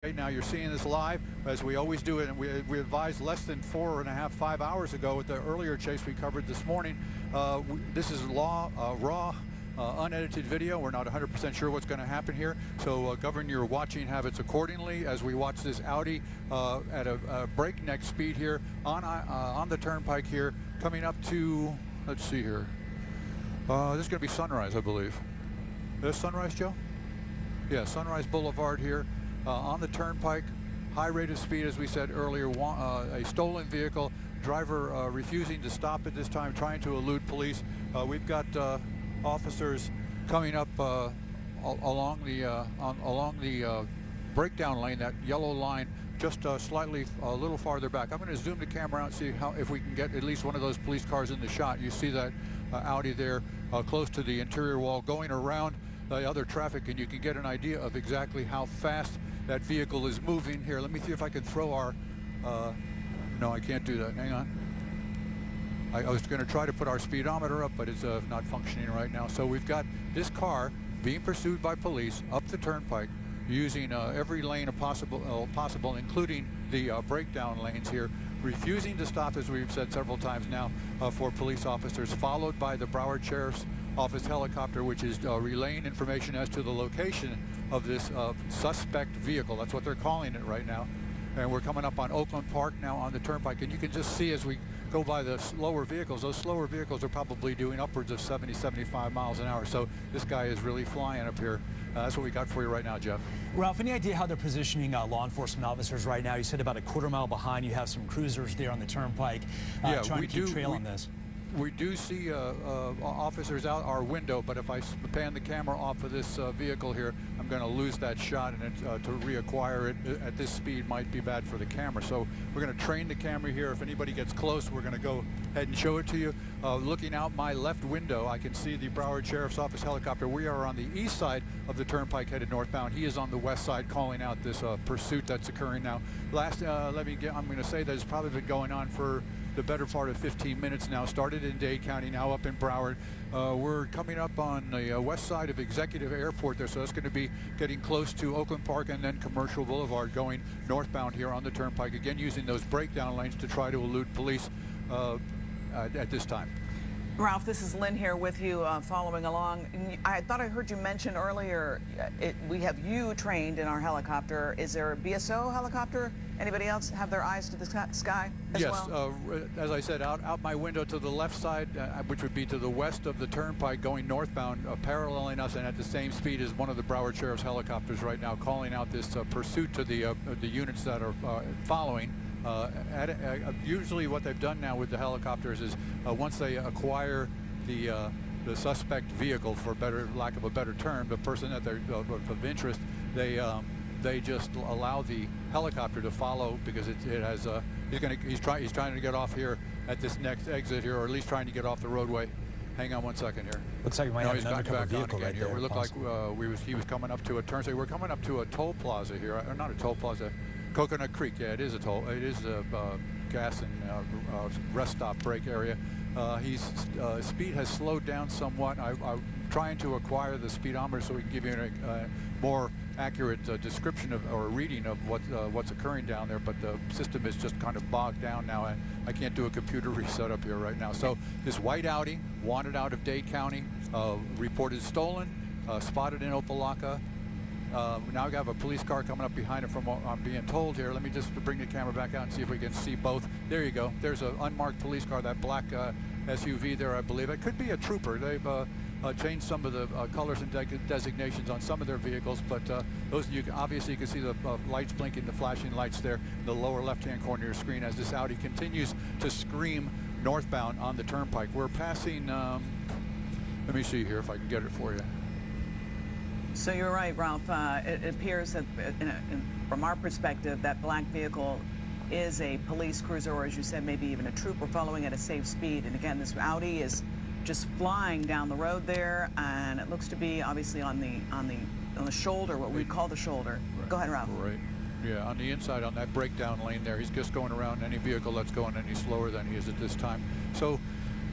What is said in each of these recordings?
Right now you're seeing this live, as we always do it, and we advised less than 4.5, 5 hours ago with the earlier chase we covered this morning. This is raw, unedited video. We're not 100% sure what's going to happen here, so govern your watching habits accordingly as we watch this Audi at a breakneck speed here on the turnpike here, coming up to, let's see here, this is going to be Sunrise, I believe. Is this Sunrise, Joe? Yeah, Sunrise Boulevard here. On the turnpike, high rate of speed, as we said earlier, a stolen vehicle, driver refusing to stop at this time, trying to elude police. We've got officers coming up along the breakdown lane, that yellow line, just slightly a little farther back. I'm going to zoom the camera out and see if we can get at least one of those police cars in the shot. You see that Audi there close to the interior wall going around the other traffic, and you can get an idea of exactly how fast that vehicle is moving. Here, let me see if I can throw our, no, I can't do that, hang on. I was going to try to put our speedometer up, but it's not functioning right now. So we've got this car being pursued by police up the turnpike, using every lane possible, including the breakdown lanes here, refusing to stop, as we've said several times now, for police officers, followed by the Broward Sheriff's Office helicopter, which is relaying information as to the location of this suspect vehicle. That's what they're calling it right now. And we're coming up on Oakland Park now on the turnpike, and you can just see as we go by the slower vehicles, those slower vehicles are probably doing upwards of 70, 75 miles an hour. So this guy is really flying up here. That's what we got for you right now, Jeff. Ralph, any idea how they're positioning law enforcement officers right now? You said about a quarter mile behind. You have some cruisers there on the turnpike trying to keep trail on this. We do see officers out our window, but if I pan the camera off of this vehicle here, I'm going to lose that shot, and to reacquire it at this speed might be bad for the camera. So we're going to train the camera here. If anybody gets close, we're going to go ahead and show it to you. Looking out my left window, I can see the Broward Sheriff's Office helicopter. We are on the east side of the turnpike headed northbound. He is on the west side calling out this pursuit that's occurring now. I'm going to say that it's probably been going on for the better part of 15 minutes now. Started in Dade County, now up in Broward. We're coming up on the west side of Executive Airport there, so that's going to be getting close to Oakland Park and then Commercial Boulevard, going northbound here on the turnpike, again using those breakdown lanes to try to elude police at this time. Ralph, this is Lynn here with you, following along. I thought I heard you mention earlier we have you trained in our helicopter. Is there a BSO helicopter? Anybody else have their eyes to the sky as well? Yes, as I said, out my window to the left side, which would be to the west of the turnpike going northbound, paralleling us and at the same speed as one of the Broward Sheriff's helicopters right now, calling out this pursuit to the units that are following. Usually what they've done now with the helicopters is once they acquire the suspect vehicle, for lack of a better term, the person that they're of interest, they just allow the helicopter to follow, because it has he's trying to get off here at this next exit here, or at least trying to get off the roadway. Hang on one second here. Looks like we might have he's an undercover back on vehicle again right here. there. We look like he was coming up to a turn. So we're coming up to a toll plaza here, or not a toll plaza. Coconut Creek, yeah, it is a toll. It is a gas and rest stop break area. His speed has slowed down somewhat. I'm trying to acquire the speedometer so we can give you a more accurate description of, or reading of what's occurring down there, but the system is just kind of bogged down now, and I can't do a computer reset up here right now. So this white Audi, wanted out of Dade County, reported stolen, spotted in Opelika. Now we have a police car coming up behind it from what I'm being told here. Let me just bring the camera back out and see if we can see both. There you go. There's an unmarked police car, that black SUV there, I believe. It could be a trooper. They've changed some of the colors and designations on some of their vehicles, but those obviously you can see the lights blinking, the flashing lights there in the lower left-hand corner of your screen as this Audi continues to scream northbound on the turnpike. We're passing, let me see here if I can get it for you. So you're right, Ralph. It appears that from our perspective, that black vehicle is a police cruiser, or as you said, maybe even a trooper following at a safe speed. And again, this Audi is just flying down the road there, and it looks to be obviously on the shoulder, what we call the shoulder. Right. Go ahead, Ralph. Right. Yeah, on the inside, on that breakdown lane there, he's just going around any vehicle that's going any slower than he is at this time. So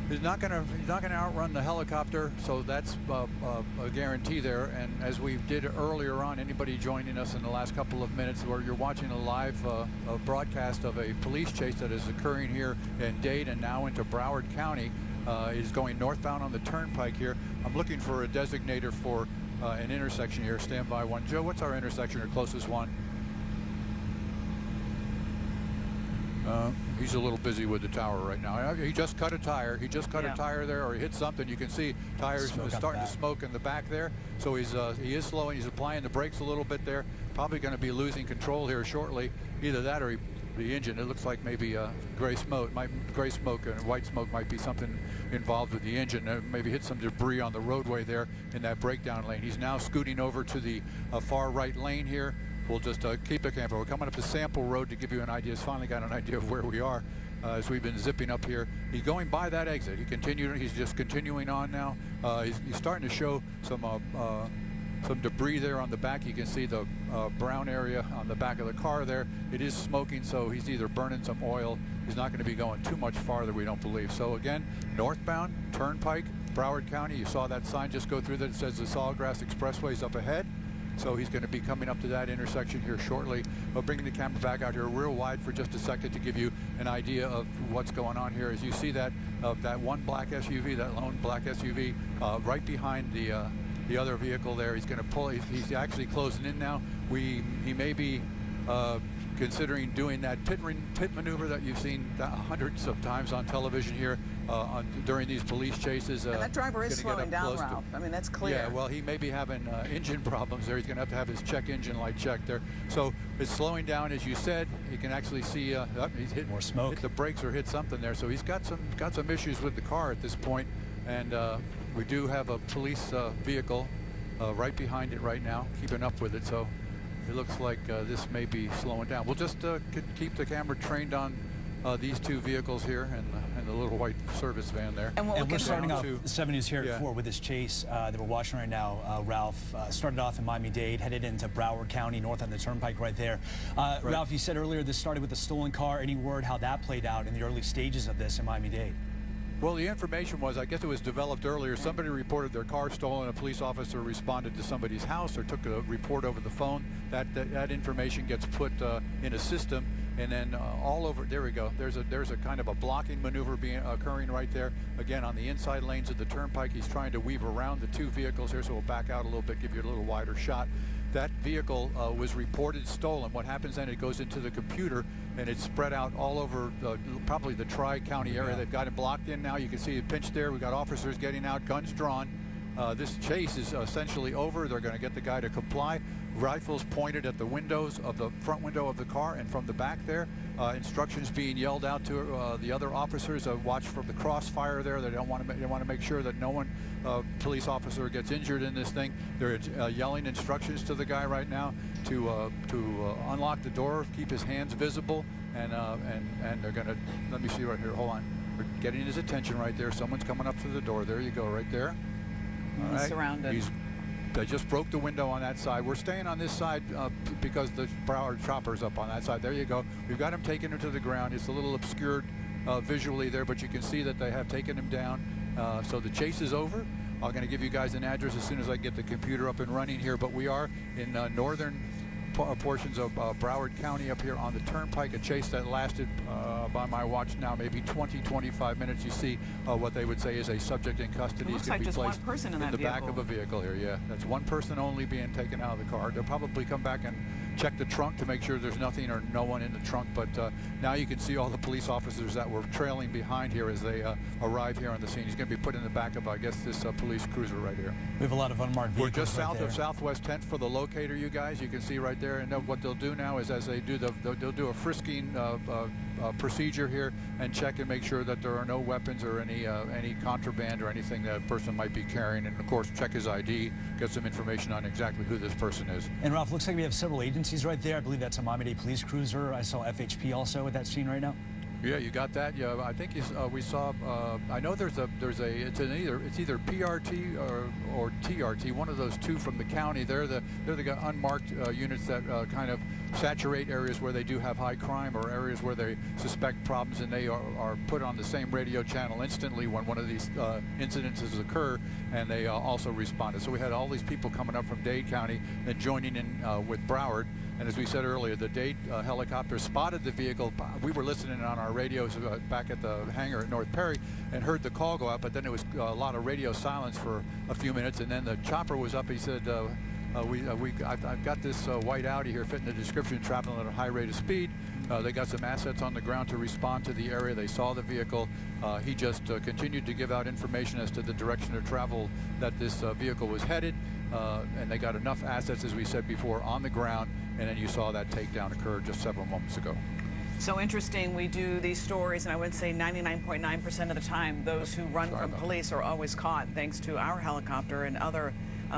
He's not going to outrun the helicopter, so that's a guarantee there. And as we did earlier on, anybody joining us in the last couple of minutes, where you're watching a live broadcast of a police chase that is occurring here in Dade and now into Broward County, is going northbound on the turnpike here. I'm looking for a designator for an intersection here. Stand by one. Joe, what's our intersection or closest one? He's a little busy with the tower right now. He just cut a tire. He just cut a tire there, or he hit something. You can see tires starting to smoke in the back there. So he is slowing. He's applying the brakes a little bit there. Probably going to be losing control here shortly. Either that or the engine. It looks like maybe gray smoke and white smoke might be something involved with the engine. Maybe hit some debris on the roadway there in that breakdown lane. He's now scooting over to the far right lane here. We'll just keep the camera. We're coming up to Sample Road to give you an idea. He's finally got an idea of where we are as we've been zipping up here. He's going by that exit. He's just continuing on now. He's starting to show some debris there on the back. You can see the brown area on the back of the car there. It is smoking, so he's either burning some oil. He's not going to be going too much farther, we don't believe. So again, northbound, Turnpike, Broward County. You saw that sign just go through that. It says the Sawgrass Expressway is up ahead. So he's going to be coming up to that intersection here shortly. We'll bring the camera back out here real wide for just a second to give you an idea of what's going on here. As you see that one black SUV, that lone black SUV, right behind the other vehicle there. He's going to pull. He's actually closing in now. He may be considering doing that pit maneuver that you've seen hundreds of times on television here during these police chases. And that driver is slowing down, Ralph. I mean, that's clear. Yeah, well, he may be having engine problems there. He's going to have his check engine light checked there. So it's slowing down, as you said. You can actually see he's hit more smoke. Hit the brakes or hit something there. So he's got some issues with the car at this point. And we do have a police vehicle right behind it right now, keeping up with it. So it looks like this may be slowing down. We'll just keep the camera trained on these two vehicles here and the little white service van there. And we're starting off 7 News here at 4 with this chase that we're watching right now. Ralph started off in Miami-Dade, headed into Broward County, north on the turnpike right there. Right. Ralph, you said earlier this started with a stolen car. Any word how that played out in the early stages of this in Miami-Dade? Well, the information was, I guess it was developed earlier. Somebody reported their car stolen. A police officer responded to somebody's house or took a report over the phone. That information gets put in a system, and then all over. There we go. There's a kind of a blocking maneuver occurring right there. Again, on the inside lanes of the turnpike, he's trying to weave around the two vehicles here. So we'll back out a little bit, give you a little wider shot. That vehicle was reported stolen. What happens then, it goes into the computer and it's spread out all over probably the Tri-County area. They've got it blocked in now. You can see it pinched there. We've got officers getting out, guns drawn. This chase is essentially over. They're going to get the guy to comply. Rifles pointed at the windows of the front window of the car and from the back there. Instructions being yelled out to the other officers. Watch from the crossfire there. They want to make sure that no one police officer gets injured in this thing. They're yelling instructions to the guy right now to unlock the door, keep his hands visible, and they're going to, let me see right here. Hold on. We're getting his attention right there. Someone's coming up to the door. There you go, right there. All right. Surrounded. They just broke the window on that side. We're staying on this side because the Broward chopper's up on that side. There you go. We've got him taking him to the ground. It's a little obscured visually there, but you can see that they have taken him down. So the chase is over. I'm going to give you guys an address as soon as I get the computer up and running here, but we are in northern portions of Broward County up here on the turnpike, a chase that lasted by my watch now maybe 20-25 minutes. You see what they would say is a subject in custody. Looks like just one person in the back of a vehicle here. Yeah, that's one person only being taken out of the car. They'll probably come back and check the trunk to make sure there's nothing or no one in the trunk, but now you can see all the police officers that were trailing behind here as they arrive here on the scene. He's going to be put in the back of, I guess, this police cruiser right here. We have a lot of unmarked vehicles. We're just south of Southwest 10th for the locator, you guys. You can see right there. And what they'll do now is, as they do, they'll do a frisking procedure here and check and make sure that there are no weapons or any contraband or anything that a person might be carrying, and of course check his ID, get some information on exactly who this person is. And Ralph, looks like we have several agencies right there. I believe that's a Miami-Dade police cruiser. I saw FHP also at that scene right now. Yeah, you got that. Yeah, I think we saw. I know it's either PRT or TRT. One of those two from the county. They're the unmarked units that kind of saturate areas where they do have high crime or areas where they suspect problems, and they are put on the same radio channel instantly when one of these incidences occur, and they also responded. So we had all these people coming up from Dade County and joining in with Broward. And as we said earlier, the Dade helicopter spotted the vehicle. We were listening on our radios back at the hangar at North Perry and heard the call go out, but then it was a lot of radio silence for a few minutes, and then the chopper was up. He said, I've got this white Audi here fitting the description, traveling at a high rate of speed. They got some assets on the ground to respond to the area. They saw the vehicle. He just continued to give out information as to the direction of travel that this vehicle was headed, and they got enough assets, as we said before, on the ground, and then you saw that takedown occur just several moments ago. So interesting, we do these stories, and I would say 99.9% of the time, those who run from police are always caught, thanks to our helicopter and other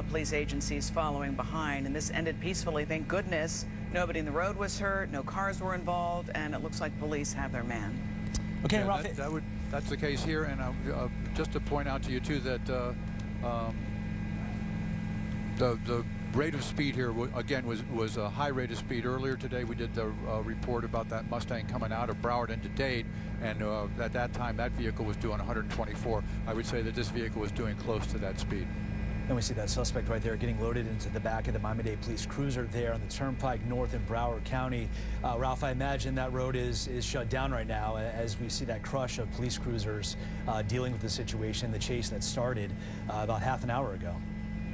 police agencies following behind. And this ended peacefully, thank goodness. Nobody in the road was hurt, no cars were involved, and it looks like police have their man. Okay, yeah, Ralph. that's the case here, and just to point out to you too that the rate of speed here again was a high rate of speed. Earlier today we did the report about that Mustang coming out of Broward into Dade, and at that time that vehicle was doing 124. I would say that this vehicle was doing close to that speed. And we see that suspect right there getting loaded into the back of the Miami-Dade police cruiser there on the Turnpike North in Broward County. Ralph, I imagine that road is shut down right now as we see that crush of police cruisers dealing with the situation, the chase that started about half an hour ago.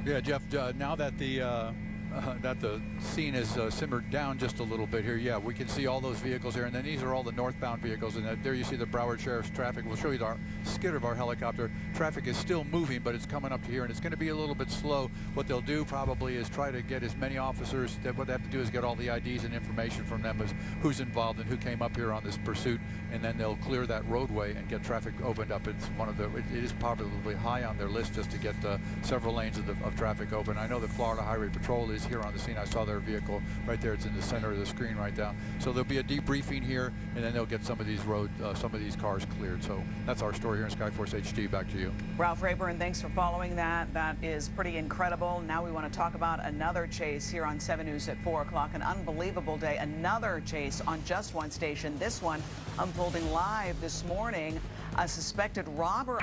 Yeah, Jeff, now that the scene has simmered down just a little bit here, yeah, we can see all those vehicles here, and then these are all the northbound vehicles, and there you see the Broward Sheriff's traffic. We'll show you the skid of our helicopter. Traffic is still moving, but it's coming up to here, and it's going to be a little bit slow. What they'll do probably is try to get as many officers. What they have to do is get all the IDs and information from them as who's involved and who came up here on this pursuit, and then they'll clear that roadway and get traffic opened up. It's it is probably high on their list just to get several lanes of traffic open. I know the Florida Highway Patrol is here on the scene. I saw their vehicle right there. It's in the center of the screen right now. So there'll be a debriefing here, and then they'll get some of these cars cleared. So that's our story here in Skyforce HD. Back to you. Ralph Rayburn, thanks for following that. That is pretty incredible. Now we want to talk about another chase here on 7 News at 4 o'clock. An unbelievable day. Another chase on just one station. This one unfolding live this morning. A suspected robber